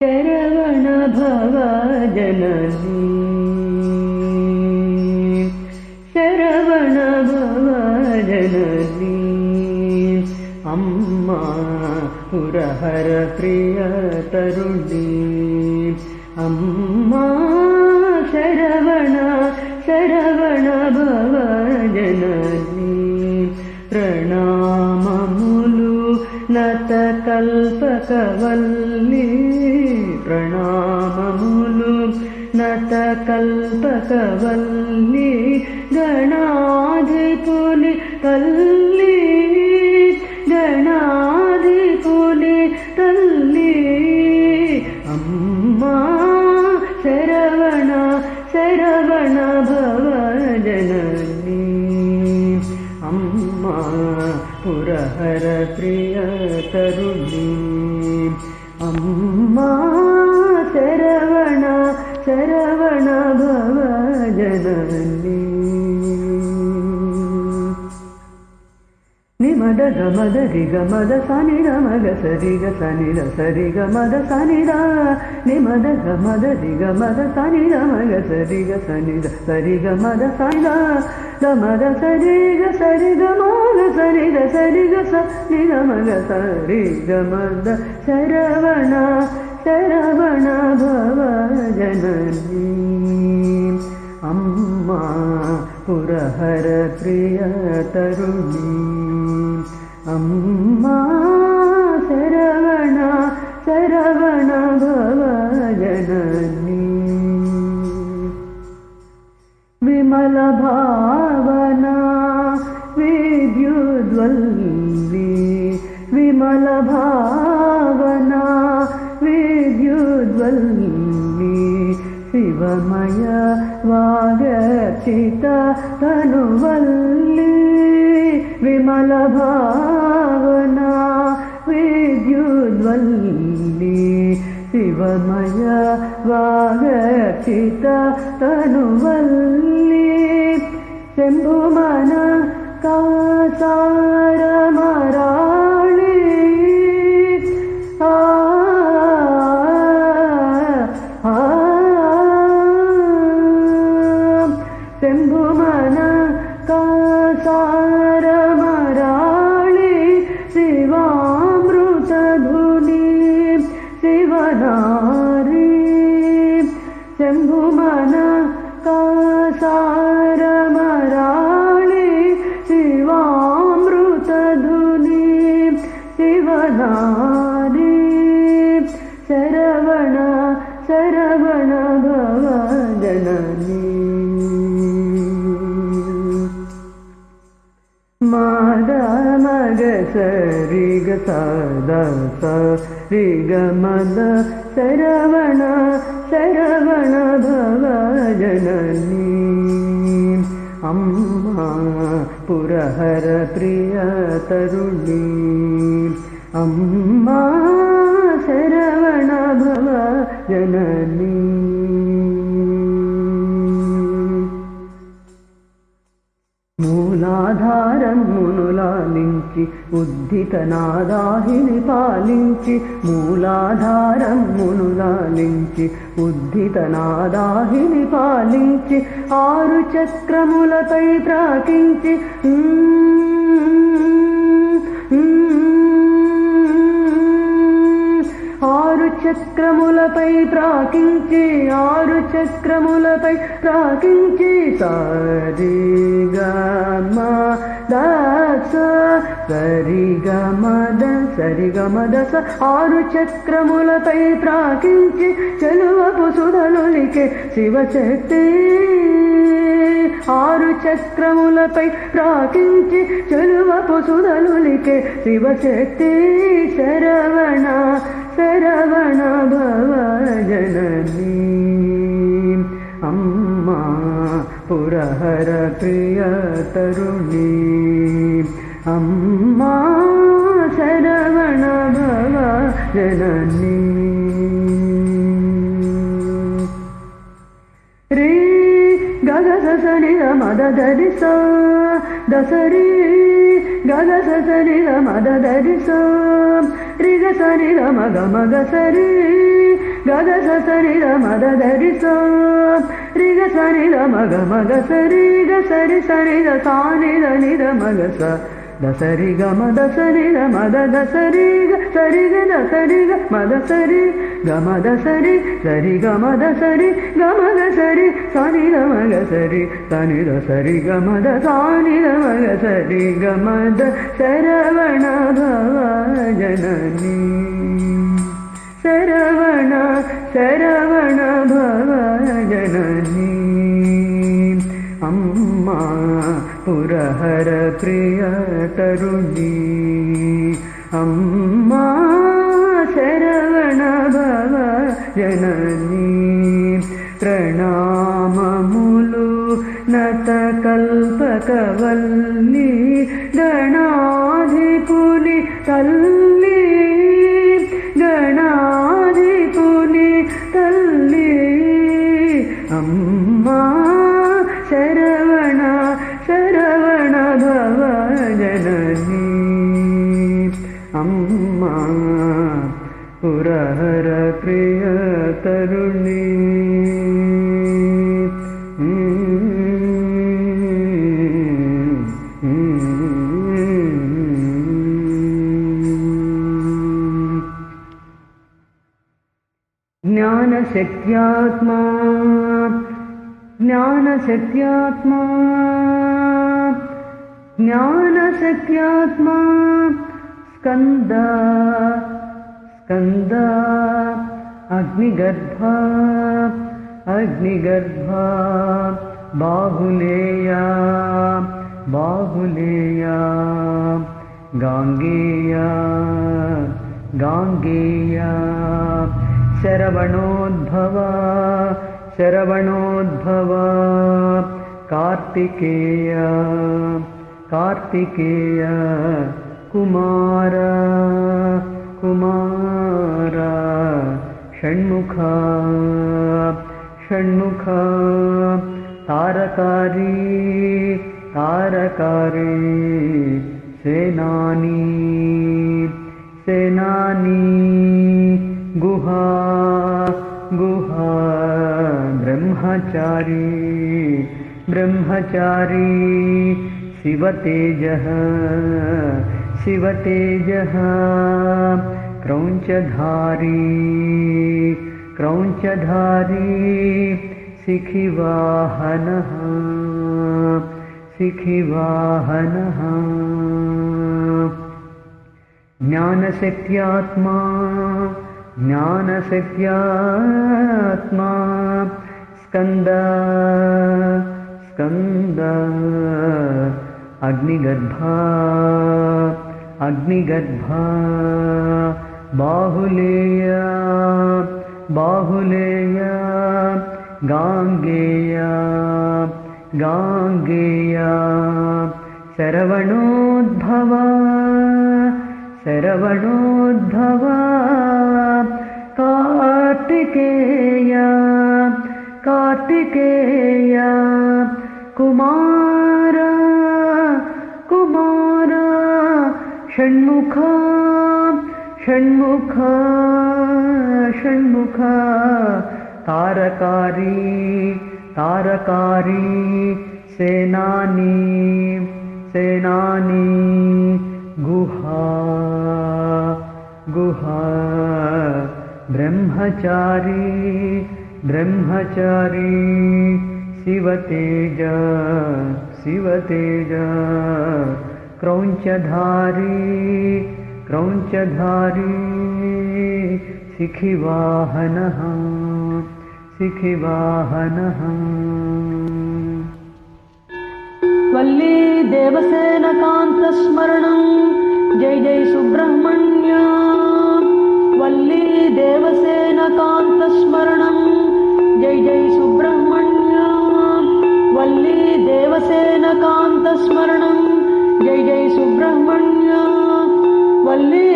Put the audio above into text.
ಶರವಣ ಭವ ಜನನಿ ಶರವಣ ಭವ ಜನನಿ ಅಮ್ಮ ಪುರಹರ ಪ್ರಿಯ ತರುಣಿ ಅಮ್ಮ ಶರವಣ ಶರವಣ ಭವ ಜನನಿ ಪ್ರಣಾಮములు నత కల్పకవల్లి ప్రణామములు నత కల్పకవల్లి గణాధిపుని తల్లి గణాధిపుని తల్లి అమ్మా శరవణ శరవణ భవ జనని అమ్మా పురహర ప్రియ తరుణి అమ్మా శరవణ శరవణ భవ జనని నిమద గమద రిగమద సనిద మగ సరిగ సనిద సరిగ మద సనిద నిమద గమద రిగమద సనిద మగ సరిగ సనిద సరిగ మద సనిద గమద సరిగ సరిగ మగ సరిగ సరిగ సనిద మగ సరిగ మద శరవణ శరవణ భవ జనని అమ్మా పురహర ప్రియ తరుణి అమ్మా శరవణ శరవణ భవ జనని విమల భావన విద్యుద్వల్లి విమల భావన విద్యుద్వల్లి శివమయ వాగర్చిత తనువల్లి విమల భావన విద్యుద్వల్లి శివమయ వాగర్చిత తనువల్లి శంభుమన కాసారమరాళి శంభుమన కాసారమరాళి శివామృతధుని శివనారి శంభుమన కాసారమరాళి శివామృతధుని శివనారి శరవణ శరవణ భవ జనని మాద మగ సరిగ సద సరిగ మద శరవణ శరవణ భవ జనని అమ్మా పురహర ప్రియ తరుణి అమ్మా శరవణ భవ జనని మూలాధారం మునులాలించి ఉద్ధితనాదాహిని పాలించి మూలాధారం మునులాలించి ఉద్ధితనాదాహిని పాలించి ఆరు చక్రములపై ప్రాకించి ఆరు చక్రములపై ప్రాకించి ఆరు చక్రములపై ప్రాకించి సరిగమ దస సరిగమ దస ఆరు చక్రములపై ప్రాకించి చెలువపు సుధలులికే శివశక్తి ఆరు చక్రములపై ప్రాకించి చెలువపు సుధలులికే శివశక్తి శరవణ శరవణ భవ జనని అమ్మా పురహర ప్రియ తరుణి అమ్మా శరవణ భవ జనని రీ గగ సని మద దరి స దసరి గగ సని మద దరి స ri ga sa ni da ma ga sa ri ga sa ni da ma da ri sa ri ga sa ni da ma ga sa ri ga sa ri sa ni da ma ga sa da sa ri ga ma da sa ni da ma da sa ri ga da sa ri ga ma da sa ri ga ma da sa ri ga ma da sa ri ga ma ga sa ri sa ni da ma ga sa ri sa ni da sa ri ga ma da sa ni da ma ga sa ri ga ma da Saravana Bhava Janani Saravana Bhava Janani Amma Purahara Priya Taruni Amma Saravana Bhava Janani Pranamamulu Nata Kalpakavalli Ganadhipuni Talli Ganadhipuni Talli Amma Saravana Bhava Janani Amma Purahara Priya Taruni Jnana Satyatma Skanda Agni-garbha Bahuleya Gangeya Sharavanodbhava Kartikeya Kumara Shanmukha Tarakari Senani Guha Brahmachari Shivatejaha Kraunchadhari Sikhivahanaha Jnana Satyatma Skanda Agni-garbha Bahuleya Gangeya Sharavanodbhava Kartikeya Kumara Shanmukha Tarakari Senani Guha Brahmachari Shivateja Kraunchadhari Sikhivahanaha Valli Devasena Kanta Smaranam Jai Jai Subramanya Valli Devasena Kanta Smaranam Jai Jai Subramanya Valli Devasena Kanta Smaranam Jai Jai Subramanya Valli